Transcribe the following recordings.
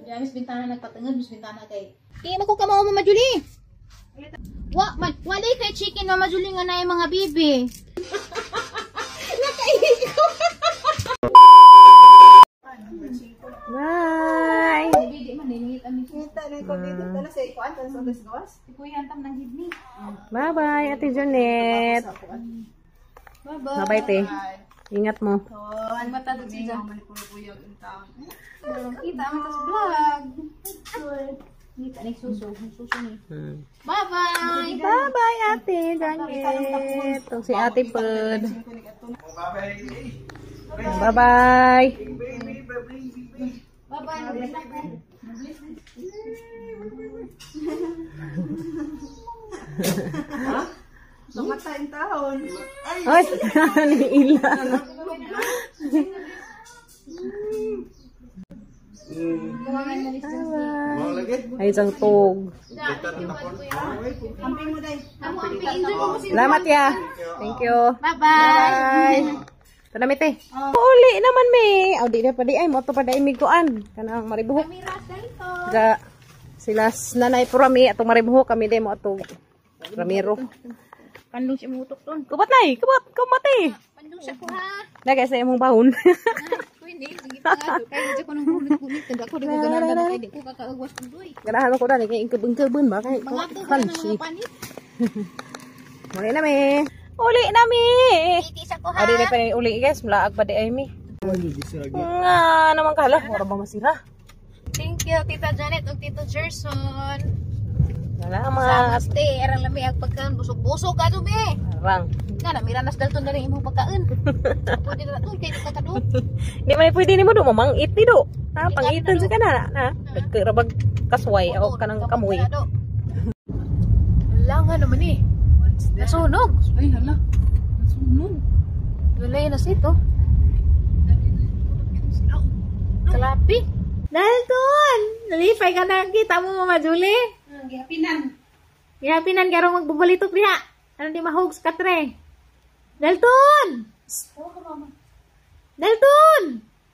Kaya mis bintana nagpatungod, mis bintana kay. Kaya makuka mo Mama Julie. Wala kay chicken Mama Julie nga na yung mga bibi. Nakaihig ko. Bye. Bidi man niningit ami. Kita na ko dito tala sa ikuan tala sa gawas. Ikuyan tam nang hidni. Bye bye Ate Janet. Bye-bye. Bye te. Ingat mo. Ang mata dito siya. Manipuluyog ang taon. Kita mo sa vlog. Kita ni suso ni. Bye-bye. Bye bye Ate Janet. Ito si Ate Pud. Bye bye. Bye-bye. Lumata ang taon. Ay, niila. Ay, isang tog. Amping mo day. Salamat ya. Thank you. Bye-bye. Bye. Tanamit eh. Uli naman me. Aw di na pa di ay mo to pa dai miguan. Kanang maribuhok. Ga sila nanay purami atong maribuhok kami dai mo ato. Ramiro. Pandong siya mutok ton. Kubat nay, kubat eh. Pandong siya ko ha. Lagay sa imong bahon. Pwede, sige pa nga. Kaya di ko nang gulit-gulit. Hindi ako di ko ganahan kaya di ko kakaagwas kong doy. Ganahan ko dali kay ingkeb-ingkeben ba kay Mga to ka crunchy. mga panit. Uli na me. Uli na me. Itis ako ha. Adi na pa ni uli guys, mulaag pa di ay mi. Nga naman kala, wala ba masira? Thank you, Tita Janet o Tito Gerson. Salamat. Namaste. Arang lami ang pagkain. Busog-busog ka to, be. Arang. Nga na, miranas dalton na rin imong pagkain. Pwede na ito, kayo ka do. Di man pwede ni mo do mamangit ni do. Ha, pangitan sa kana na. Nagkarabag kasway o kanang kamoy. Wala nga naman eh. Nasunog. Ay hala. Nasunog. Wala yun na sito. Kalapi. Dalton! Nalipay ka na. Kita mo, Mama Julie. Gihapinan. Gihapinan karong magbubalitok diha. Ano di mahog sa katre? Dalton! Dalton!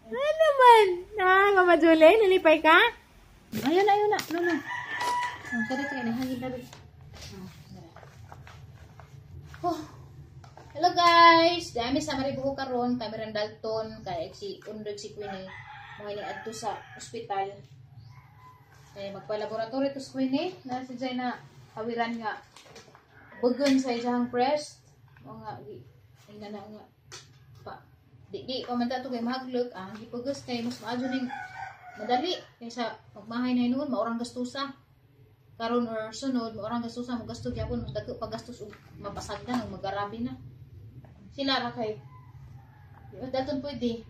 Ano naman? Ah, Mama Julie, nalipay ka? Ayun na. No. Ang karit ka na. Hangin na rin. Oh. Hello guys! Dami sa maribuho karon, kami rin Dalton, kaya si Undog si Queenie. Mga niadto sa ospital. Kaya magpa-laboratory to sa Queenie. Na si Jay na kawiran nga. Bugon sa isang breast. Mga ina na nga. Pa. Di komenta to kay mahaglog. Di pagos kay mas maadyo ning madali. Kaysa magmahay na noon, maurang gastusa. Karon or sunod, maurang gastusa, magasto gyapon, mas dagko paggastos og mapasagdan og magarabi na. Sila ra kay. Di Dalton pwede.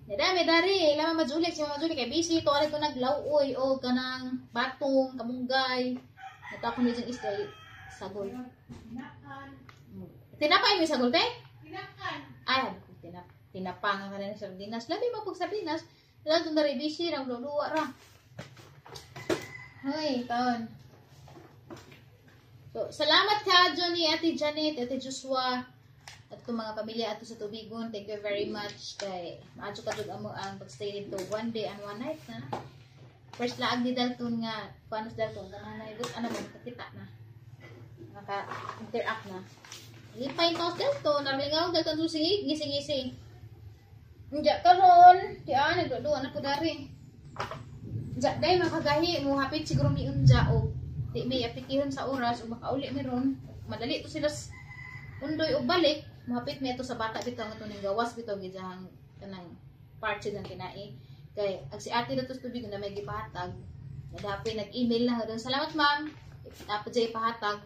Dami dari, lama majulik si Mama Julie kay busy to ari to naglawoy o kanang batong, kamunggay. Natako ni dyan is kay sagol. Tinapay mo sagol te? Tinapan. Ay, tinapang ka na ng sardinas. Labi mo pag sardinas. Dahil itong dari busy, nagluwa ra. Hoy, taon. So, salamat ka, Johnny, Ate Janet, Ate Joshua, at itong mga pamilya ato sa Tubigon. Thank you very much. Kay maadyo ka dug ang pagstay dito 1 day and 1 night na. First laag ni Dalton nga, paano si Dalton? Kanang naibot, ano mo, nakita na. Naka-interact na. Lipay ko si Dalton, namilingaw Dalton susig, gising-gising. Diya karon, diya, nagdodoan ako dari. Diya, day makagahi, mo hapit siguro ni Unja o di may apikihon sa oras o makauli meron. Madali to sila undoy o balik. Mahapit may ito sa bata bitaw nga ito ng gawas bitaw gidjang kanang part siya ng kinai. Kay ang si ate dito sa tubig na may gipahatag. Nadapi nag-email na doon. Salamat ma'am. Dapat jay pahatag.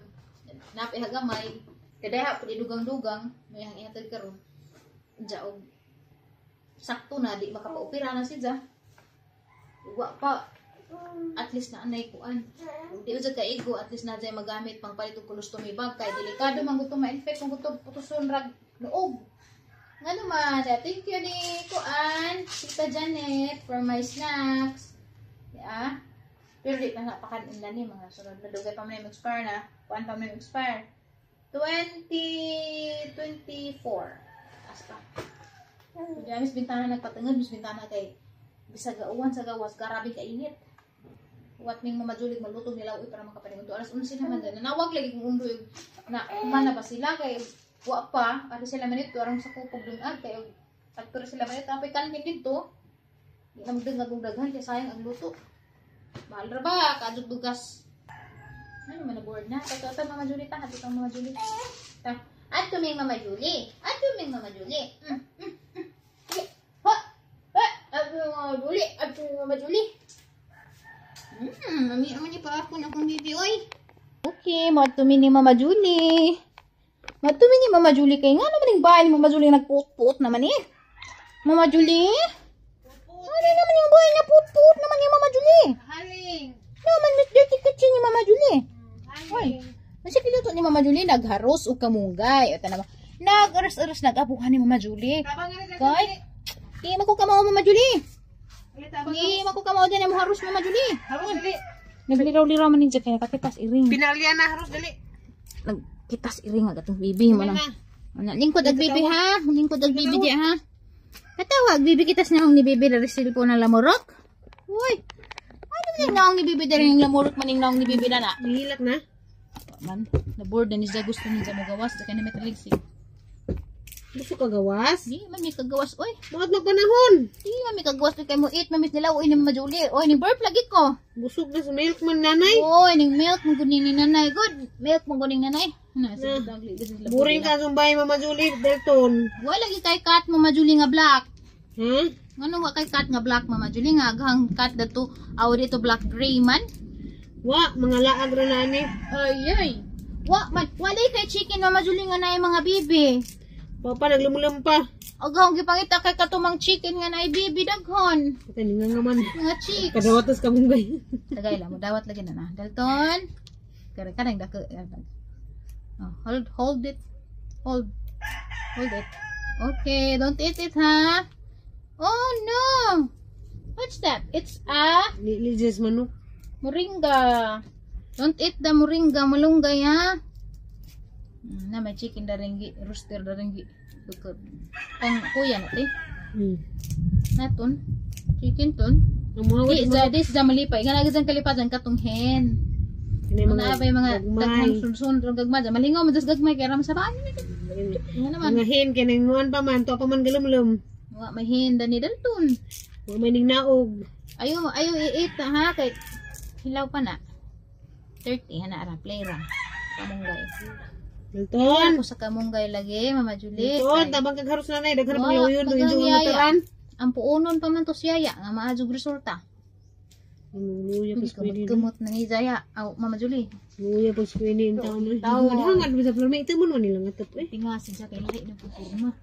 Napi hagamay. Kadaya pud dugang-dugang may ang ihatag karon. Unja og sakto na di makapaopera na siya. Wa pa at least na anay kuan. Di usa ka ego at least na jay magamit pang palit og colostomy bag kay delikado man gusto ma-infect kung gusto putuson rag loob. Nga naman, thank you ni kuan Tita Janet for my snacks. Yeah. Pero di pa napakanin na ni mga sunod na dugay pa man expire na. Kuan pa man expire. 2024. Asta. Kaya mis bintana nagpatungod, mis bintana kay Bisa gauan sa gawas, grabe ka init. Wat ming mamajulig maluto nila uy para makapaning unto alas 11 naman dyan. Nanawag lagi kung undo yung na kumana pa sila kay wa pa ada sila manito arang sa kupog dun kay aktor sila manito apay kantin dito. Di na magdagdag daghan kay sayang ang luto. Mahal ra ba kadug dugas. Ano man na board na. Ito Mama Julie ta, hato tang Mama Julie. Ta. At tuming Mama Julie. At tuming Mama Julie. Ha. At Mama Julie, at Mama Julie. Mami, ni pa ako na akong bibi, oy. Okay, matumi ni Mama Julie. Matumi ni Mama Julie kay nga naman yung bahay ni Mama Julie nagput-put naman eh. Mama Julie? Ano naman yung bahay na put-put naman ni Mama Julie? Haling. Naman Miss Dirty Kitchen ni Mama Julie. Oy, masya kiluto ni Mama Julie nagharos o kamunggay. O tanama, nag-aras-aras nag-abuhan ni Mama Julie. Kay, di magkukamaw Mama Julie. Di magkukamaw din yung haros Mama Julie. Harus dali. Nagliraw-liraw man ninja kaya kakitas iring. Pinalian na harus dali. Nagkitas iring agad itong bibi mo na. Lingkod ag bibi ha. Lingkod ag bibi di ha. Katawag bibi kitas na ni bibi dari silpo na lamurok. Uy. Ano maning naong ni bibi dari ng lamurok maning naong ni bibi na na. Nihilak na. Man, na board na niya gusto niya magawas kaya na may taligsig. Gusto ka gawas? Di man may kagawas oy. Bakit na panahon? Di man may kagawas kay mo eat mamit nila oy ni Mama Julie. Oy ning burp lagi ko. Busog na sa milk man nanay. Oy ning milk mo guning ni nanay. Good. Milk mo guning nanay. Na sige dagli. Buring ka sumbay Mama Julie Delton. Wala lagi kay cat Mama Julie nga black. Ha? Ngano wa kay cat nga black Mama Julie nga aghang cat dato aw dito black gray man. Wa, mga laag ra nani. Ay. Wala kay chicken Mama Julie nga naay mga bibi. Papa naglumulam pa. Aghang gipangita kay katumang chicken nga naay bibi daghon. Kani nga naman. Mga chicks. Kadawatas ka munggay. Tagay lang mo dawat lagi na. Dalton. Kare kanang dako. Oh, hold it. Hold it. Okay, don't eat it ha. Oh no. What's that? It's a Lilis manok. moringa. Don't eat the moringa, malunggay ha. Na may chicken daringgi, rooster daringgi. Bukod. Ang kuya natin. Naton. Chicken ton. This is malipay. Nga nagizang kalipadan katong hen. Mga abay mga daghang sunsun gagmay. Malingaw mo das gagmay kaya ram sa bahay. Nga naman. Mga hen kininguan pa man, to pa man galumlum. Wa may hen dani dalton. Wa may ning naog. Ayo i-eat ha kay hilaw pa na. 30 hana ara play ra. Kamunggay. Dalton. Ako sa kamunggay lagi Mama Julie. Dalton, tabang kagharos na nay, daghan pa Wala, yun do daghang yung yaya. mataran. Ang puunon pa man to siyaya nga maadjog resulta. Luya Hindi pas ko pwede. magkumot na ni Jaya. Aw Mama Julie. Luya pas pwede in taon na. Taon. Hangad bisa plano ito mo nila ngatap eh. Tingasin siya kay lahi ng pupurma.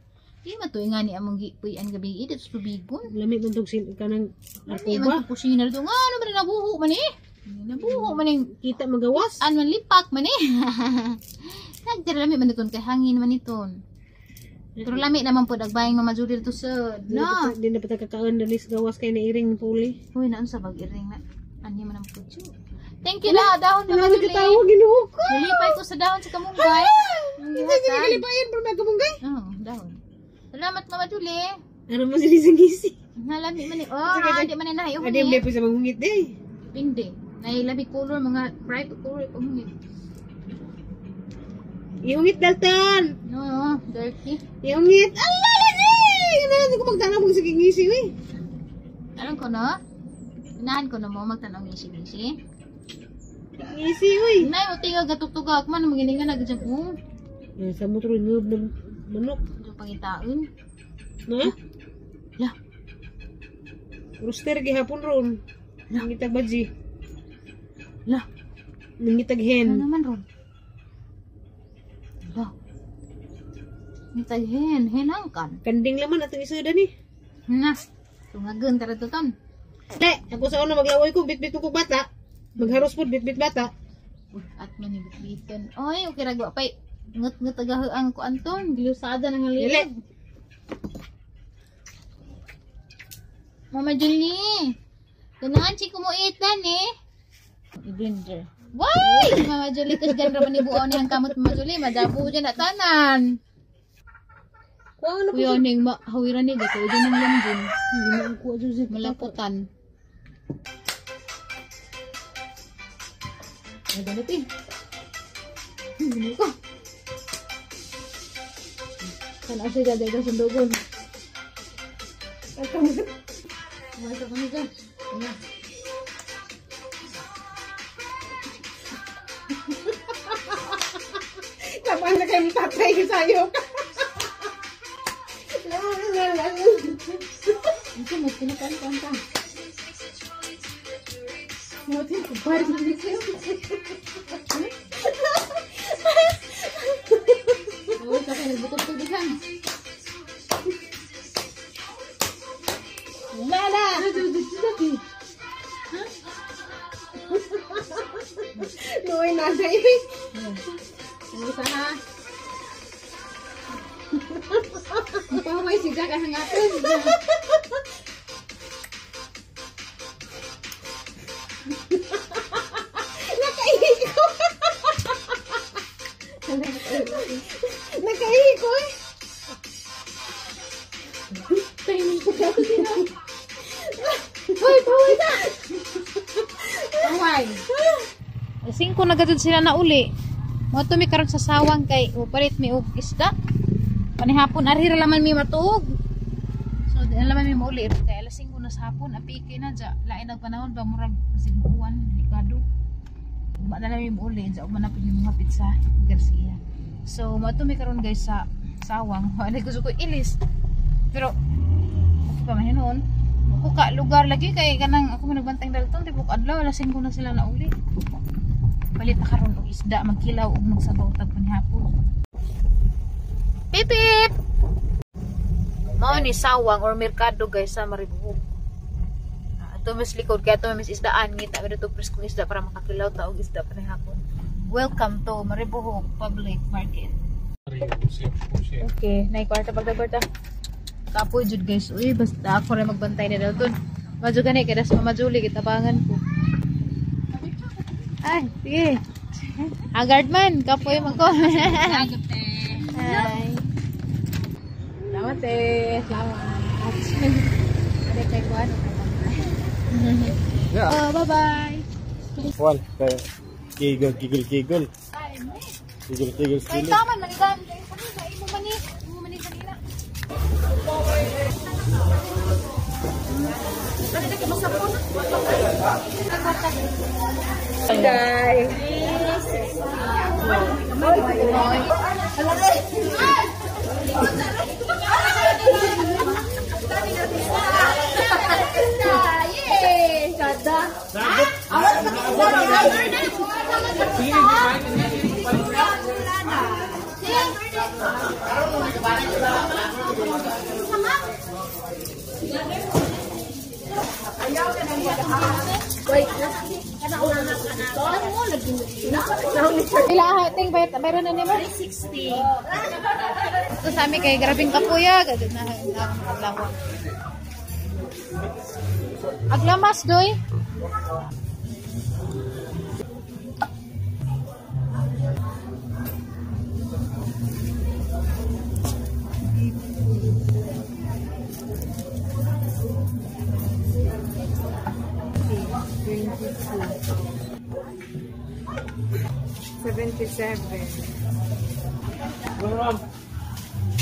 Di matuy nga ni among gipuy-an gabi ito sa tubigon. Lami man tog sin kanang Di arko ba? man kusina dito nga ano man nabuho man eh. Nabuho man eh. Kita magawas. An man lipak man eh. Nagdira lami man iton kay hangin man iton. Pero lami naman po dagbayang Mama Julie dito sa no. Di na pata kakaon dali sa gawas kay nairing puli. Uy naan sa bag-iring na. Ani man ang putyo. Thank you na dahon Mama Wala Julie. ka tawo Ginoo ko. Nilipay ko sa dahon sa kamunggay. Hindi ka galipayan pero nagamunggay. Oh, dahon. Salamat Mama Julie. Ano mo sinisingisi? Nalami man eh. Oh, di man na yung Adi mo sa mangungit eh. Pindi. Nailabi color mga bright color pangungit. Iungit Dalton. No, dirty. Iungit. Allah lagi. Hindi ko magtanong mo sa ngisi eh. Alam ko no? Inahan ko na mo magtanong ngisi-ngisi. Ngisi uy. Nay, mo tingog gatugtugak man maginingan na gadyan ko. Sa mo tuloy ngub ng manok. Yung pangitaon. Na? La, Rooster gihapon ron. Nangitag baji. la. Nangitag Ano hen. naman ron? La. Nitay henangkan. Kanding laman atong isuda ni. Nas. Tungagun tara to ton. Le, ako sa una maglaway ko bitbit ko kog bata. Magharos pud bitbit bata. At manibit-bitan. Oy, okay ragwa pay. Ngut tagahaan ko Anton, gilusada nang haliyag. Mama Julie. Ganahan si kumuitan eh. I-blender. Why? Mama Julie, kasi dyan raman ibuaw niyang kamot Mama Julie. Madabo dyan na tanan. Kuha na po. Kuya ning hawiran ni gato ito ng lamjin. Hindi na ang kuha dyan. Malaputan. Ay, ganit eh. Hindi ko. Kan asay daday ka sundugon. Masuk kami dyan. Ayan. Laban na kayong tatay sa'yo. Ito mo, pinakantan ka. Mutin ko pa rin sa'yo. Oo, sa akin, nagbutog-tugig lang. Lala! Noy na sa'yo. Ano sana? Paway si Jack ang hangapin. Nakaihi ko. Nakaihi ko eh. Timing ko ka sila. Hoy, paway ka! Paway. 5 na gadud sila na uli. Mo to mi karon sa sawang kay upalit mi og isda. Panihapon arhira laman mi matuog. So di laman mi mauli kay alas 5 na sa hapon apike na ja. Lain ang panahon ba murag sigbuan delikado. Ba na mi mauli ja man na mi mapit sa Garcia. So mo to mi karon guys sa sawang. Wala gusto ko ilis. Pero okay pa man hinon. Ako ka lugar lagi kay kanang ako man nagbantay dalton tibok adlaw alas 5 na sila na uli. Palit na karon og isda magkilaw ug magsabaw tag panihapon. Pip pip. Mao ni sawang or merkado guys sa Maribuhok. Ato mas likod kay ato mas isdaan ngita mi dito preskong isda para makakilaw ta og isda panihapon. Welcome to Maribuhok Public Market. Okay, nay kwarta pagdagwarta. Kapoy jud guys. Uy basta ako ray magbantay ni dalton. Madyo gani kay das mamajuli kitabangan ko. Ay, sige. Agard man, kapoy man ko. Agad Hi. Salamat eh. Salamat. Ada kay kuan. Yeah. Oh, bye-bye. Wal, kayak kigol. Kigol Kay sekali. taman manigan. Kay imo mani kanila. Guys. Pila hating bayron na nimo? 360. Ito sa amin kay grabing kapuya, gadud na aglawa. Aglamas doy.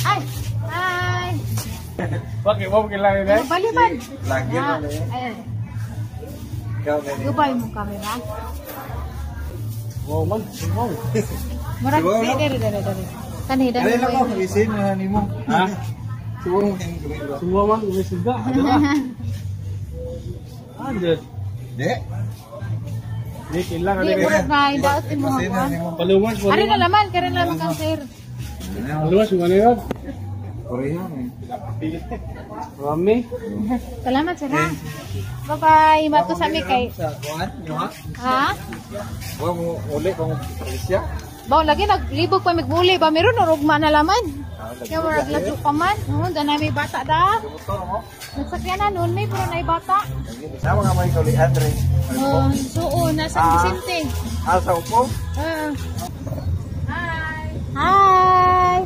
Ay! Ay! Pakai mau pakai lagi guys. Baliban! Lagi Ah, mana? ayun. Kau ni. Gubay mo camera. Mau man, mau. Murag, Diba, no? dari. Kanhi, dari. Ada lah kau isin ni mo. Ha? Semua mungkin semua man wis sudah ada lah. Ada. Dek. Ni kilang ada Di, murag guys. na, daot mo hapon. Paluwas mo. Ari na laman, kaya na laman kang sir. Paluwas mo na yun. Korea ni. Rami. Salamat sir ha. Bye-bye. Mato sa mi kay. Sa kuan, yo ha. Ha? Wa mo uli kung Malaysia. Baw lagi naglibog pa migbuli ba meron or ugma na laman. Kaya murag lato pa man. Oo, danay may bata da. Motor mo. Nagsakyan na noon may pero nay bata. Sama nga may kuli Andre. Oh, suo nasa Vicente. Asa upo? Ah. Hi. Hi.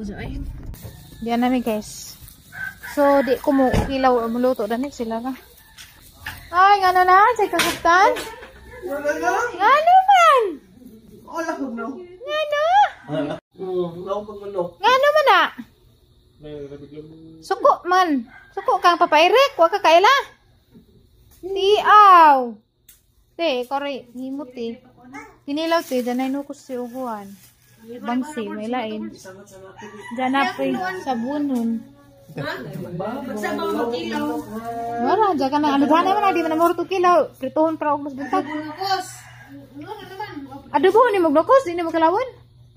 ko sa ay. Diyan namin guys. So, di ko mo kilaw muluto na sila ka. Ay, ngano na? Say kasugtan? Ngano man? Ngano? Ngano man na? Suko man. Suko kang papairik. Huwag ka kaila. Tiaw. Te, kore. Himot eh. Kinilaw te. Danay nukos si uguan. Bangsi. May lain. Dyan po sabunon. Wala, dyan ka na. Ano gana man, di man na morto kilaw. Prituhon para og mas buntag. Adobo ni maglokos, di ni magkalawon.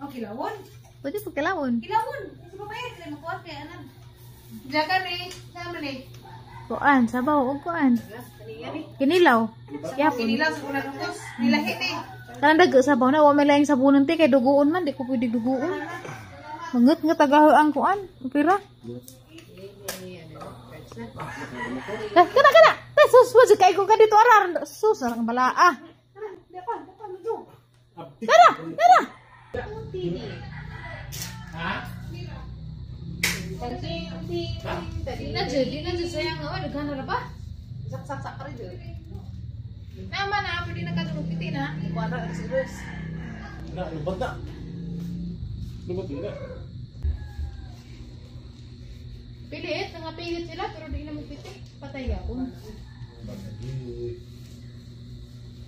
Oh, kilawon. Pwede po kalawon. Kilawon. Sa papaya, sila makuha kaya anan. Diyan ka ni. Sama ni. Kuan, sabaw og kuan. Kinilaw. Siya po. Kinilaw sa unang nukos. Nilahi ni. Kanang daga sabaw na, wa may laing sabunon ti kay duguon man, di ko pwede duguon. Mangut nga tagaho ang kuan. Pira. Kana. Sus, wajud kay ko ka dito arar. Sus, arang balaa. Tara. Di na sayang nga, daghan na ba? Sak-sak ka rin dito. Nama na, pwede na katulog piti na. Kuwara, serius. Lubat na. Pilit, pilit sila, pero di na magpiti. Patay yapon.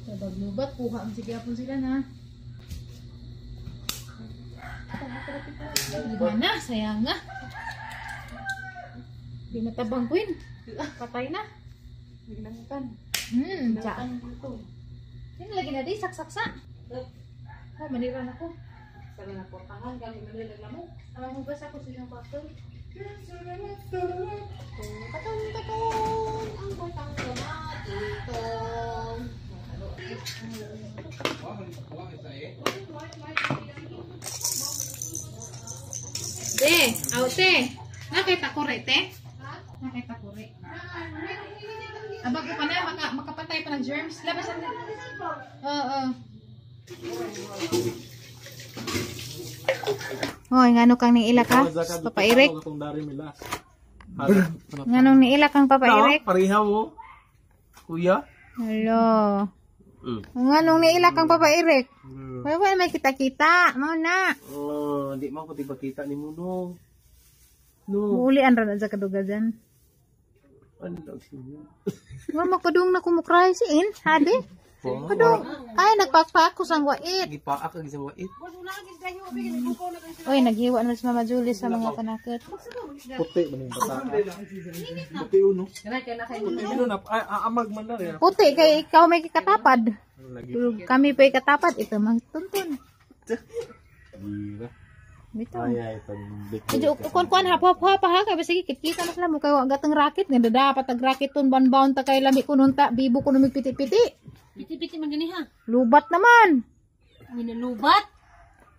Sabag lubat, kuha ang sigapon sila na. Gimana, sayang nga. Di matabang queen. Patay na. Tsaka. Yan lagi na di, saksa. Oh, maniran ako. Sabi na po, tangan kami manilang lamok. Alam mo ba sa ako silang pastor? Katong, ang batang gamat ito. De, aute. Nakita ko rete? Nakita ko rete. Abag ko pa na, makapatay pa ng germs. Labasan na. Oo. Hoy, ngano kang ni ila ka? Papa Eric. Nganong ni ila kang Papa Eric? Pariha mo. Kuya. Hello. Nganong ni ila kang Papa Eric? Wala may kita-kita. Mau na. Oh, hindi mo ko kita ni mo no. No. Ulian ra na sa kaduga dyan. Ano daw siya? Wala magpadung na kumukray siin. Hadi? Padung. Ay, nagpakpak ko sang wait. Gipaak ang isang wait. Uy, naghiwa na si Mama Julie sa mga panakit. Puti man yung bata. Puti uno. Puti uno na. Amag man na rin. Puti, kay ikaw may katapad. Kami pa katapad. Ito, magtuntun. Bito. Ay, pambik. Medyo, kuan hap-hap ha. Kaya sige, kita na sila mo. Kaya gatang racket. Nga dapat ang racket ton banbaon ta kay lami ko nun ta. Bibo ko nung piti-piti. Piti-piti man gani ha. Lubat naman. Minalubat.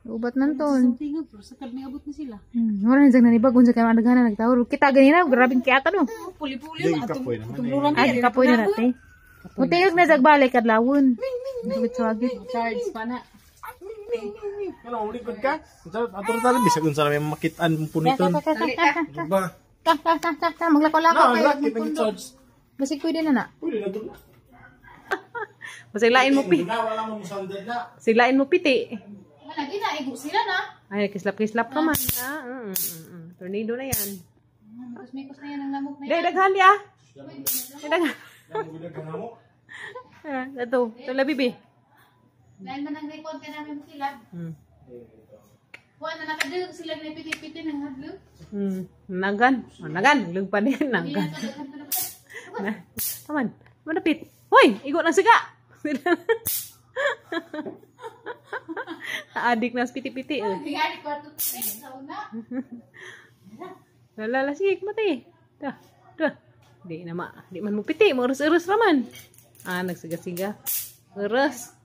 Lubat nanton. Tingog, pero sakad may abot na sila. Wala na dyan nanibag. Kung sa kayo nagana nagtawar. Kita ganina. Grabing kiyata no. Puli-puli. Kapoy naman. Tuluran Ay, kapoy na natin. Mutingog na jagbalik at lawon. Charge pa na. Ano, ulikod ka? Atur tali, bisa kung saan may makitaan mo puniton. Diba? Maglako-lako kayo. Kita ng charge. Basig pwede na na. Pwede na doon. Basilain mo pi. Wala mo sandad na. Silain mo piti. Lagi na, igo sila na. Ay, kislap-kislap ka man. Tornado na yan. Mikos na yan ang lamok na yan. Day, daghan ya. Daghan. Ang gudagang mo. Ito, bibi. Dahil man ang record ka namin sila. Buwan na nakadulog sila na piti-piti ng hadlog. Nagan. Nagan. Lugpa din. Nagan. Taman. Manapit. Hoy! Igo ng siga! Adik na piti-piti. Bigari kwarto sa una. Lala, sige, mati. Dah. Di man mo piti. Urus-urus raman. Nagsiga-siga. Urus.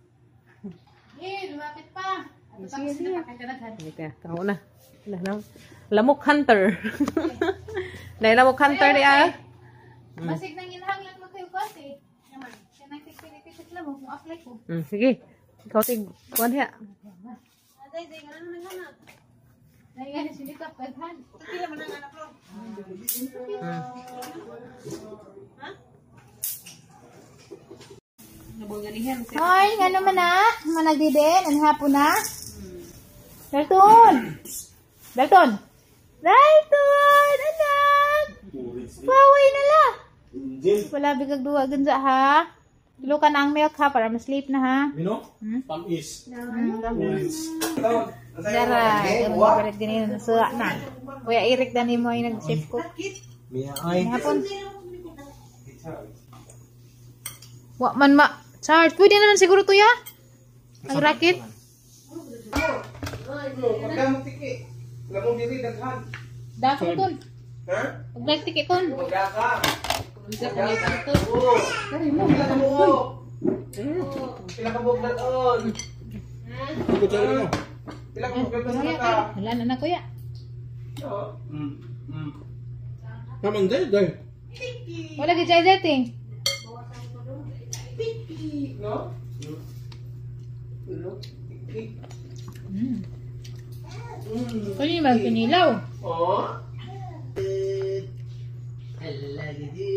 Lumapit pa. Sige. Tahu na. Lamok hunter. Dahil lamok hunter niya. Masig nang inhang lang magkayo kasi. Naman. Kaya nagtitik-titik lang mo kung apply ko. Sige. Ikaw tig. Kuhan siya. Naingan na sini kapaghan. Pila man ang anak lo. Nabulganihan. Hoy, nga naman na. Managdiden, ang hapon na. Dalton! Dalton! Dalton! Anak! Paway na la. Wala bigag duwa ganza ha. Ilo ka na ang milk ha para ma-sleep na ha. Mino? Tamis. Dara, yung mga ganyan na suwa na. Kuya Eric dani mo ay nag-save ko. Mia ay. Hapon. Wa man ma. Charge. Pwede naman siguro to ya. Ang racket. Magdamog tiki. Lamong diri daghan. Dako kon. Ha? Pag tiki kon. Magdaka. Bisa ko ni kanto. Pila ka buok. Pila ka buok daton. Kutsara mo. Pila ka buok daton Kuya, ka. wala na na kuya. Naman day. Wala gi chay dating. Tiki, no? Ulo. Tiki. Kani mag pinilaw. Oh. Ala gidi.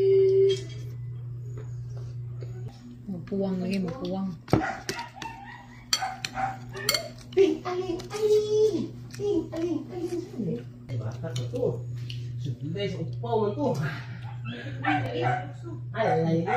Magpuwang lagi, magpuwang. Ting aling aling. Ting aling aling. Ay bata ko to. Sudah sa upaw man to. Ay.